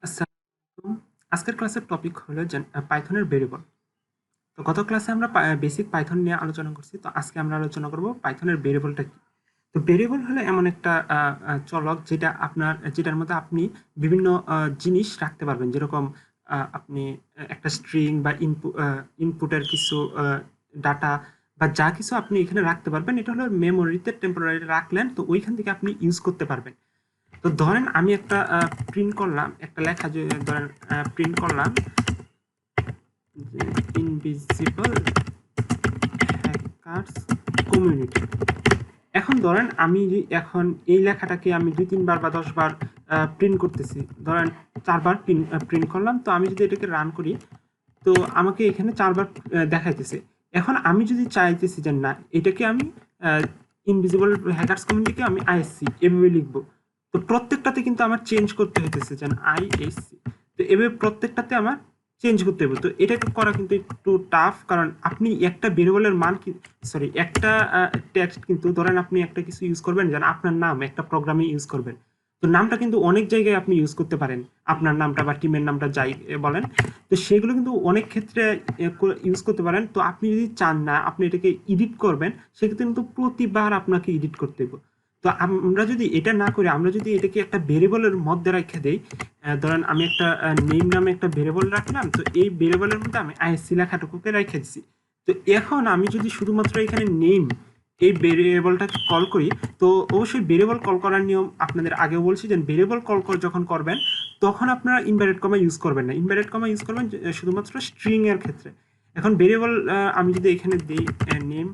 আসসালামু আলাইকুম। আজকের ক্লাসের টপিক হলো যে পাইথনের ভেরিয়েবল। তো গত ক্লাসে আমরা বেসিক পাইথন নিয়ে আলোচনা করছি। তো আজকে আমরা আলোচনা করব পাইথনের ভেরিয়েবলটা কি। তো ভেরিয়েবল হলো এমন একটা চলক যেটার মধ্যে আপনি বিভিন্ন জিনিস রাখতে পারবেন। যেরকম আপনি একটা স্ট্রিং বা ইনপুটের কিছু ডাটা বা যা কিছু আপনি এখানে রাখতে পারবেন। এটা হলো মেমোরিতে টেম্পোরারি রাখলেন, তো ওইখান থেকে আপনি ইউজ করতে পারবেন। তো ধরেন আমি একটা প্রিন্ট করলাম, একটা লেখা যে ধরেন প্রিন্ট করলাম যে ইনভিজিবল হ্যাকার্স কমিউনিটি। এখন ধরেন এখন এই লেখাটাকে আমি ২-৩ বার বা ১০ বার প্রিন্ট করতেছি। ধরেন ৪ বার প্রিন্ট করলাম। তো আমি যদি এটাকে রান করি, তো আমাকে এখানে ৪ বার দেখাইতেছে। এখন আমি যদি চাইতেছি যে না, এটাকে আমি ইনভিজিবল হ্যাকার্স কমিউনিটিকে আমি আইএসসি এভাবে লিখবো। তো প্রত্যেকটাতে কিন্তু আমার চেঞ্জ করতে হইতেছে যে আইএসসি। তো এভাবে প্রত্যেকটাতে আমার চেঞ্জ করতে হবে। তো এটা করা কিন্তু একটু টাফ, কারণ আপনি একটা ভেরিয়েবলের মান সরি একটা টেক্সট কিন্তু ধরেন আপনি একটা কিছু ইউজ করবেন, যেন আপনার নাম একটা প্রোগ্রামে ইউজ করবেন। তো নামটা কিন্তু অনেক জায়গায় আপনি ইউজ করতে পারেন। আপনার নামটা বা টিমের নামটা যাই বলেন। তো সেগুলো কিন্তু অনেক ক্ষেত্রে ইউজ করতে পারেন। তো আপনি যদি চান না আপনি এটাকে এডিট করবেন, সেক্ষেত্রে কিন্তু প্রতিবার আপনাকে এডিট করতে হবে। তো আমরা যদি এটা না করি, আমরা যদি এটাকে একটা ভেরিয়েবলের মধ্যে রেখে দেই, ধরেন আমি একটা নেম নামে একটা ভেরিয়েবল রাখলাম। তো এই ভেরিয়েবলের মধ্যে আমি আইএসসি লেখাটুকুকে রেখে দিছি। তো এখন আমি যদি শুধুমাত্র এখানে নেম এই ভেরিয়েবলটাকে কল করি, তো অবশ্যই ভেরিয়েবল কল করার নিয়ম আপনাদের আগেও বলছি যে ভেরিয়েবল কল যখন করবেন, তখন আপনারা ইনভার্টেড কমা ইউজ করবেন না। ইনভার্টেড কমা ইউজ করবেন শুধুমাত্র স্ট্রিং এর ক্ষেত্রে। এখন ভেরিয়েবল আমি যদি এখানে দিই নেম,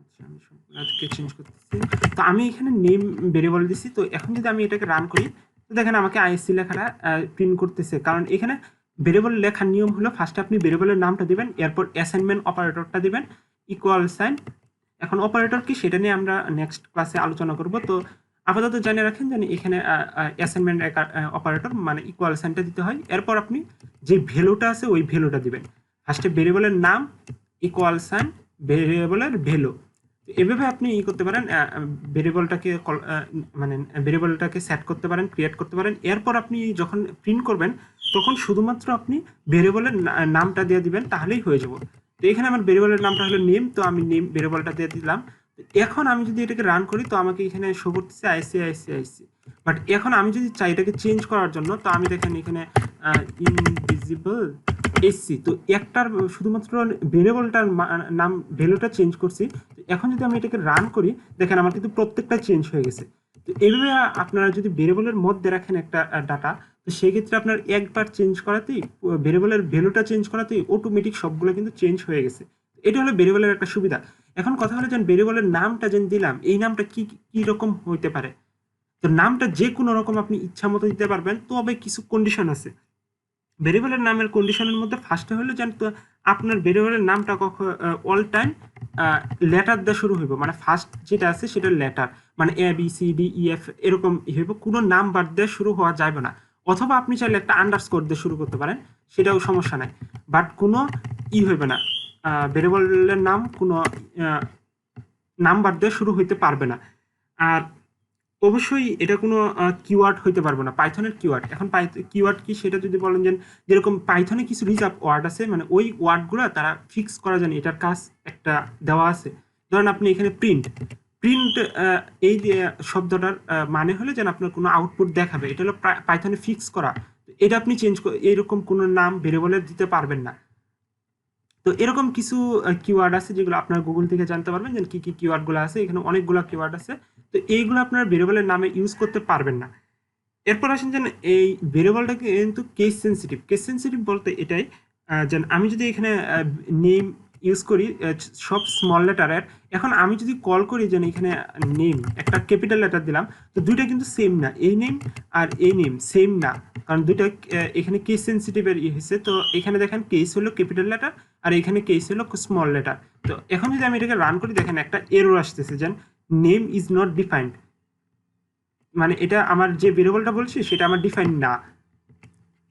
আচ্ছা আমি সবগুলোকে চেঞ্জ করতেছি। তো আমি এখানে নেম ভেরিয়েবল দিছি। তো এখন যদি আমি এটাকে রান করি, তো দেখেন আমাকে আইএসসি লেখাটা প্রিন্ট করতেছে। কারণ এখানে ভেরিয়েবল লেখার নিয়ম হলো ফার্স্টে আপনি ভেরিয়েবলের নামটা দিবেন, এরপর অ্যাসাইনমেন্ট অপারেটরটা দিবেন, ইকুয়াল সাইন। এখন অপারেটর কি সেটা নিয়ে আমরা নেক্সট ক্লাসে আলোচনা করব। তো আপাতত জানিয়ে রাখেন যে এখানে অ্যাসাইনমেন্ট অপারেটর মানে ইকুয়াল সাইনটা দিতে হয়। এরপর আপনি যে ভ্যালুটা আছে ওই ভ্যালুটা দিবেন। ফার্স্টে ভেরিয়েবলের নাম, ইকুয়াল সাইন, ভেরিয়েবলের ভ্যালু। এভাবে আপনি করতে পারেন, ভেরিয়েবলটাকে মানে ভেরিয়েবলটাকে সেট করতে পারেন, ক্রিয়েট করতে পারেন। এরপর আপনি যখন প্রিন্ট করবেন, তখন শুধুমাত্র আপনি ভেরিয়েবলের নামটা দিয়ে দিবেন, তাহলেই হয়ে যাব। তো এখানে আমার ভেরিয়েবলের নামটা হলো নেম, তো আমি নেম ভেরিয়েবলটা দিয়ে দিলাম। এখন আমি যদি এটাকে রান করি, তো আমাকে এখানে শো করতেছে আইসি আইসি আইসি। বাট এখন আমি যদি চাই এটাকে চেঞ্জ করার জন্য, তো আমি দেখেন এখানে ইনভিজিবল এসসি, তো একটার শুধুমাত্র ভেরিয়েবলটার নাম ভ্যালুটা চেঞ্জ করছি। এখন যদি আমি এটাকে রান করি, দেখেন আমার কিন্তু প্রত্যেকটা চেঞ্জ হয়ে গেছে। তো এইভাবে আপনারা যদি ভেরিয়েবলের মধ্যে রাখেন একটা ডাটা, তো সেক্ষেত্রে আপনার একবার চেঞ্জ করাতেই, ভেরিয়েবলের ভ্যালুটা চেঞ্জ করাতেই অটোমেটিক সবগুলো কিন্তু চেঞ্জ হয়ে গেছে। এটা হলো ভেরিয়েবলের একটা সুবিধা। এখন কথা হলো যে ভেরিয়েবলের নামটা যে দিলাম, এই নামটা কি কি রকম হইতে পারে। তো নামটা যে কোনো রকম আপনি ইচ্ছা মতো দিতে পারবেন, তবে কিছু কন্ডিশন আছে। ভেরিয়েবলের নামের কন্ডিশনের মধ্যে ফার্স্টে হলো যেন তো আপনার ভেরিয়েবলের নামটা কখন অল টাইম লেটার দিয়ে শুরু হইব, মানে ফার্স্ট যেটা আছে সেটা লেটার, মানে A B C D E F এরকম হইব, কোনো নাম্বার দিয়ে শুরু হওয়া যাবে না। অথবা আপনি চাইলে একটা আন্ডারস্কোর দিয়ে শুরু করতে পারেন, সেটাও সমস্যা নাই। বাট কোনো হইবে না, ভেরিয়েবলের নাম কোনো নাম্বার দিয়ে শুরু হইতে পারবে না। আর অবশ্যই এটা কোনো কিওয়ার্ড হইতে পারবে না, পাইথনের কিওয়ার্ড। এখন কিওয়ার্ড কি সেটা যদি বলেন, যে যেরকম পাইথনে কিছু রিজার্ভ ওয়ার্ড আছে, মানে ওই ওয়ার্ডগুলো তারা ফিক্স করা জানে, এটার কাজ একটা দেওয়া আছে। ধরেন আপনি এখানে প্রিন্ট প্রিন্ট এই যে শব্দটার মানে হলে যেন আপনার কোনো আউটপুট দেখাবে, এটা হলো পাইথনে ফিক্স করা। এটা আপনি চেঞ্জ এরকম কোনো নাম ভেরিয়েবলের দিতে পারবেন না। তো এরকম কিছু কিওয়ার্ড আছে যেগুলো আপনার গুগল থেকে জানতে পারবেন যে কি কি কিওয়ার্ডগুলো আছে। এখানে অনেকগুলো কিওয়ার্ড আছে। তো এইগুলো আপনার ভেরিয়েবলের নামে ইউজ করতে পারবেন না। এরপর আসেন যে এই ভেরিয়েবলটাকে কিন্তু কেস সেন্সিটিভ। কেস সেন্সিটিভ বলতে এটাই, যে আমি যদি এখানে নেম ইউজ করি সব স্মল লেটারের, এখন আমি যদি কল করি যে এখানে নেম একটা ক্যাপিটাল লেটার দিলাম, তো দুইটা কিন্তু সেম না। এই নেম আর এই নেম সেম না, কারণ দুইটা এখানে কেস সেন্সিটিভের হয়েছে। তো এখানে দেখেন কেস হলো ক্যাপিটাল লেটার, আর এখানে কেস হলো স্মল লেটার। তো এখন যদি আমি এটাকে রান করি, দেখেন একটা এরর আসতেছে যে নেম ইজ নট ডিফাইন্ড, মানে এটা আমার যে ভেরিয়েবলটা বলছি সেটা আমার ডিফাইন না।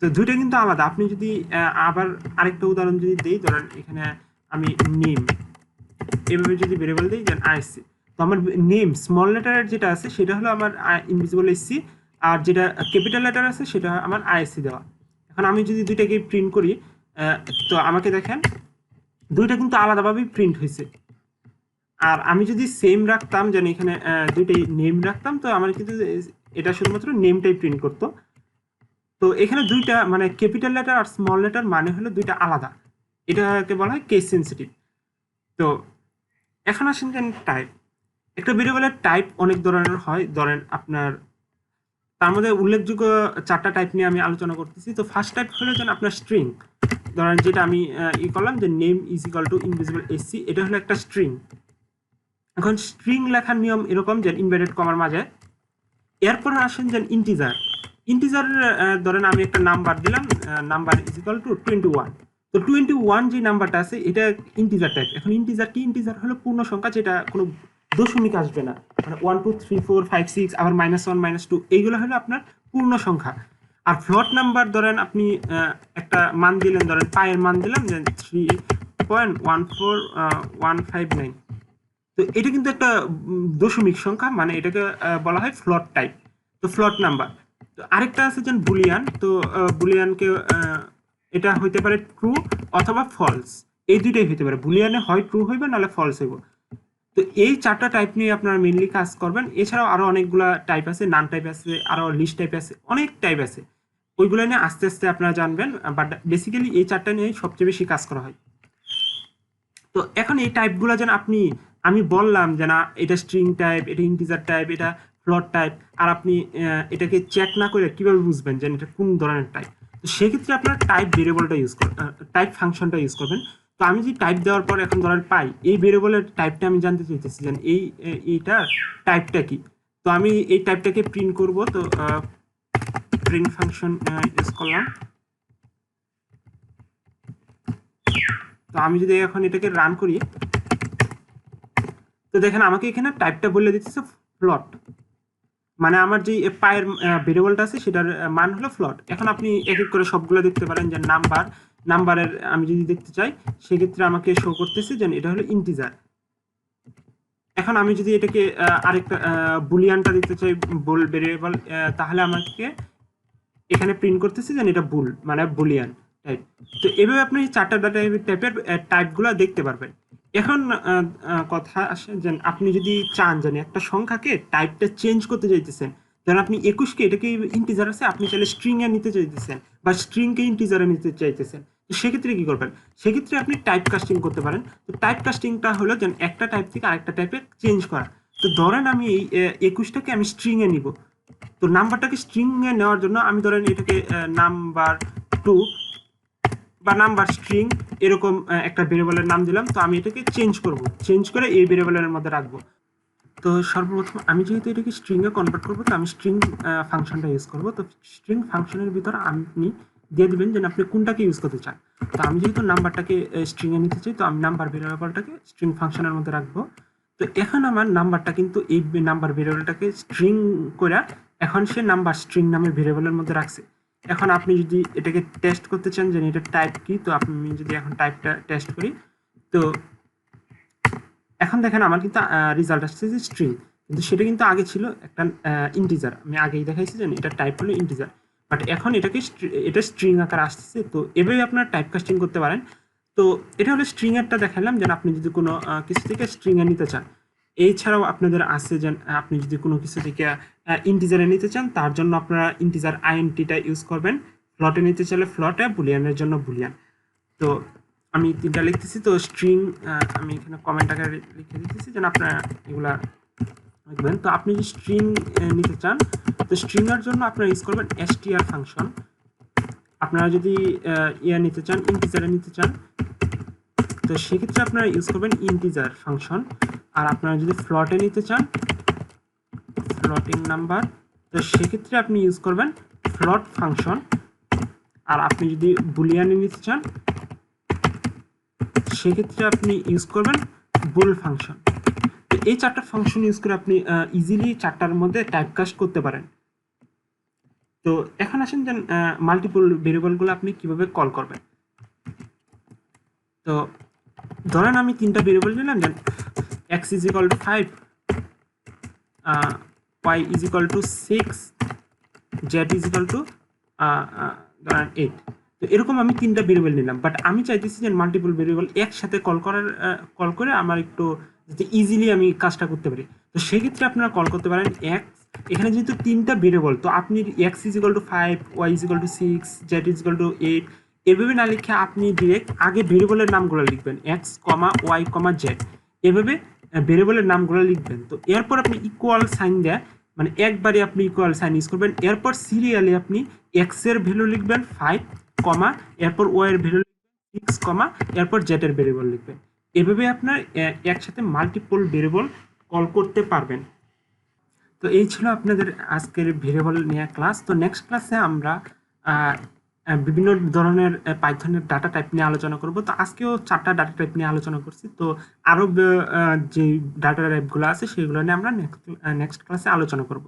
তো দুইটা কিন্তু আলাদা। আপনি যদি আবার আরেকটা উদাহরণ যদি দেই, ধরেন এখানে আমি নেম এভাবে যদি ভেরিয়েবল দিই দেন আইএসসি, তো আমার নেম স্মল লেটারের যেটা আছে সেটা হলো আমার ইনভিজিবল এসসি, আর যেটা ক্যাপিটাল লেটার আছে সেটা আমার আইএসসি দেওয়া। এখন আমি যদি দুইটাকে প্রিন্ট করি, তো আমাকে দেখেন দুইটা কিন্তু আলাদাভাবেই প্রিন্ট হয়েছে। আর আমি যদি সেম রাখতাম, যেন এখানে দুইটাই নেম রাখতাম, তো আমার কিন্তু এটা শুধুমাত্র নেমটাই প্রিন্ট করতো। তো এখানে দুইটা মানে ক্যাপিটাল লেটার আর স্মল লেটার মানে হলো দুইটা আলাদা, এটাকে বলা হয় কেস সেন্সিটিভ। তো এখন আসেন যেন টাইপ। একটা ভেরিয়েবলের টাইপ অনেক ধরনের হয়, ধরেন আপনার তার মধ্যে উল্লেখযোগ্য 4টা টাইপ নিয়ে আমি আলোচনা করতেছি। তো ফার্স্ট টাইপ হলো যেন আপনার স্ট্রিং, ধরেন যেটা আমি করলাম যে name is equal to invisible SC, এটা হলো একটা স্ট্রিং। এখন স্ট্রিং লেখার নিয়ম এরকম যে ইনভার্টেড কমার মাঝে, এরপর আসেন যে ইন্টিজার। ইন্টিজার ধরেন আমি একটা নাম্বার দিলাম, নাম্বার ইজ ইকুয়াল টু 21। তো 21 যে নাম্বারটা আছে এটা ইন্টিজার টাইপ। এখন ইন্টিজার কি? ইন্টিজার হলো পূর্ণ সংখ্যা যেটা কোনো দশমিক আসবে না, মানে 1 2 3 4 5 6 আবার -1 -2 এইগুলো হলো আপনার পূর্ণ সংখ্যা। আর ফ্লট নাম্বার ধরেন আপনি একটা মান দিলেন, ধরেন পায়ের মান দিলাম যে 3.14159, তো এটা কিন্তু একটা দশমিক সংখ্যা, মানে এটাকে বলা হয় ফ্লট টাইপ, তো ফ্লট নাম্বার। তো আরেকটা আছে যেন বুলিয়ান, তো বুলিয়ানকে এটা হইতে পারে ট্রু অথবা ফলস, এই দুইটাই হইতে পারে। বুলিয়ানে হয় ট্রু হইবে নাহলে ফলস হইব। তো এই 4টা টাইপ নিয়ে আপনারা মেইনলি কাজ করবেন। এছাড়াও আরো অনেকগুলা টাইপ আছে, নান টাইপ আছে, আরো লিস্ট টাইপ আছে, অনেক টাইপ আছে, ওইগুলো নিয়ে আস্তে আস্তে আপনারা জানবেন। বাট বেসিক্যালি এই 4টা নিয়ে সবচেয়ে বেশি কাজ করা হয়। তো এখন এই টাইপগুলো যেন আমি বললাম যে না এটা স্ট্রিং টাইপ, এটা ইন্টিজার টাইপ, এটা ফ্লোট টাইপ, আর আপনি এটাকে চেক না করে কিভাবে বুঝবেন যে এটা কোন ধরনের টাইপ? তো সেক্ষেত্রে আপনার টাইপ ভেরিয়েবলটা ইউজ করবেন, টাইপ ফাংশনটা ইউজ করবেন। তো আমি যদি টাইপ দেওয়ার পর এখন ধরেন পাই এই ভেরিয়েবলের টাইপটা আমি জানতে চাইতেছি যে এইটা টাইপটা কি। তো আমি এই টাইপটাকে প্রিন্ট করব, তো প্রিন্ট ফাংশন ইউজ করলাম। তো আমি যদি এখন এটাকে রান করি, তো দেখেন আমাকে এখানে টাইপটা বলে দিতেছে ফ্লট, মানে আমার যে পায়ের ভেরিয়েবলটা আছে সেটার মান হলো ফ্লট। এখন আপনি এক এক করে সবগুলো দেখতে পারেন যে নাম্বারের আমি যদি দেখতে চাই সেক্ষেত্রে আমাকে শো করতেছে যে এটা হলো ইন্টিজার। এখন আমি যদি এটাকে আরেকটা বুলিয়ানটা দিতে চাই, বুল ভেরিয়েবল, তাহলে আমাকে এখানে প্রিন্ট করতেছে যে এটা বুল মানে বুলিয়ান টাইপ। তো এভাবে আপনি 4টা টাইপের টাইপগুলো দেখতে পারবেন। এখন কথা আসে যে আপনি যদি চান যে একটা সংখ্যাকে টাইপটা চেঞ্জ করতে চাইতেছেন, ধরেন আপনি 21কে, এটাকে ইন্টিজার আছে, আপনি চাইলে স্ট্রিং এ নিতে চাইতেছেন বা স্ট্রিংকে ইন্টিজারে নিতে চাইতেছেন, তো সেক্ষেত্রে কি করবেন? সেক্ষেত্রে আপনি টাইপ কাস্টিং করতে পারেন। তো টাইপ কাস্টিংটা হলো যে একটা টাইপ থেকে আরেকটা টাইপে চেঞ্জ করা। তো ধরেন আমি এই 21টাকে আমি স্ট্রিং এ নিব, তো নাম্বারটাকে স্ট্রিং এ নেওয়ার জন্য আমি ধরেন এটাকে নাম্বার 2 বা নাম্বার স্ট্রিং এরকম একটা ভেরিয়েবলের নাম দিলাম। তো আমি এটাকে চেঞ্জ করে এই ভেরিয়েবলের মধ্যে রাখবো। তো সর্বপ্রথম আমি যেহেতু এটাকে স্ট্রিং এ কনভার্ট করবো, তো আমি স্ট্রিং ফাংশনটা ইউজ করবো। তো স্ট্রিং ফাংশনের ভিতর আপনি দিয়ে দিবেন যে আপনি কোনটাকে ইউজ করতে চান। তো আমি যেহেতু নাম্বারটাকে স্ট্রিং এ নিতে চাই, তো আমি নাম্বার ভেরিয়েবলটাকে স্ট্রিং ফাংশনের মধ্যে রাখবো। তো এখন আমার নাম্বারটা কিন্তু এই নাম্বার ভেরিয়েবলটাকে স্ট্রিং করে এখন সে নাম্বার স্ট্রিং নামের ভেরিয়েবলের মধ্যে রাখছে। এখন আপনি যদি এটাকে টেস্ট করতে চান যে এটা টাইপ কি, তো আপনি যদি এখন টাইপটা টেস্ট করি, তো এখন দেখেন আমার কিন্তু রেজাল্ট আসছে যে স্ট্রিং, কিন্তু সেটা কিন্তু আগে ছিল একটা ইন্টিজার। আমি আগেই দেখাইছি যে এটা টাইপ হলো ইন্টিজার, বাট এখন এটা স্ট্রিং আকারে আসছে। তো এভাবে আপনারা টাইপ কাস্টিং করতে পারেন। তো এটা হলো স্ট্রিং এরটা দেখালাম যে আপনি যদি কোনো কিছু থেকে স্ট্রিং এ নিতে চান। এছাড়াও আপনাদের আছে যে আপনি যদি কোনো কিছু থেকে ইন্টিজারে নিতে চান, তার জন্য আপনারা ইন্টিজার আইএনটিটা ইউজ করবেন। ফ্লটে নিতে চাইলে ফ্লটে, বুলিয়ানের জন্য বুলিয়ান। তো আমি 3টা লিখতেছি। তো স্ট্রিং আমি এখানে কমেন্ট আকারে লিখে দিতেছি যেন আপনারা এগুলা লিখবেন। তো আপনি যদি স্ট্রিং নিতে চান, তো স্ট্রিং এর জন্য আপনারা ইউজ করবেন str ফাংশন। আপনারা যদি নিতে চান, ইন্টিজারে নিতে চান, তো সেক্ষেত্রে আপনারা ইউজ করবেন ইন্টিজার ফাংশন। আর আপনারা যদি ফ্লটে নিতে চান, ফ্লটিং নাম্বার, তো সেক্ষেত্রে আপনি ইউজ করবেন ফ্লট ফাংশন। আর আপনি যদি বুলিয়ানে নিতে চান, সেক্ষেত্রে আপনি ইউজ করবেন বুল ফাংশন। তো এই 4টা ফাংশন ইউজ করে আপনি ইজিলি 4টার মধ্যে টাইপকাস্ট করতে পারেন। তো এখন আসেন যে মাল্টিপল ভেরিয়েবলগুলো আপনি কিভাবে কল করবেন। তো ধরেন আমি 3টা ভেরিয়েবল নিলাম, যেন x is equal to 5, y is equal to 6, z is equal to ধরেন 8। তো এরকম আমি 3টা ভেরিয়েবল নিলাম, বাট আমি চাইতেছি যে মাল্টিপল ভেরিয়েবল একসাথে কল করে আমার একটু যাতে ইজিলি আমি কাজটা করতে পারি। তো সেক্ষেত্রে আপনারা কল করতে পারেন x, এখানে যেহেতু 3টা ভেরিয়েবল, তো আপনি x is equal to 5, y is equal to 6, z is equal to 8 এভাবে না লিখে আপনি ডিরেক্ট আগে ভেরিয়েবলের নামগুলো লিখবেন, x, y, z, এভাবে ভেরিয়েবলের নামগুলো লিখবেন। তো এরপর আপনি ইকুয়াল সাইন দেয়, মানে একবারে আপনি ইকুয়াল সাইন ইউজ করবেন। এরপর সিরিয়ালে আপনি এক্স এর ভ্যালু লিখবেন 5, এরপর ওয়াই এর ভ্যালু লিখবেন 6, এরপর জেড এর ভ্যারিয়েবল লিখবেন। এভাবে আপনার একসাথে মাল্টিপল ভ্যারিয়েবল কল করতে পারবেন। তো এই ছিল আপনাদের আজকের ভেরিয়েবল নিয়ে ক্লাস। তো নেক্সট ক্লাসে আমরা বিভিন্ন ধরনের পাইথনের ডাটা টাইপ নিয়ে আলোচনা করব। তো আজকেও 4টা ডাটা টাইপ নিয়ে আলোচনা করছি। তো আরও যে ডাটা টাইপগুলো আছে সেগুলো নিয়ে আমরা নেক্সট ক্লাসে আলোচনা করব।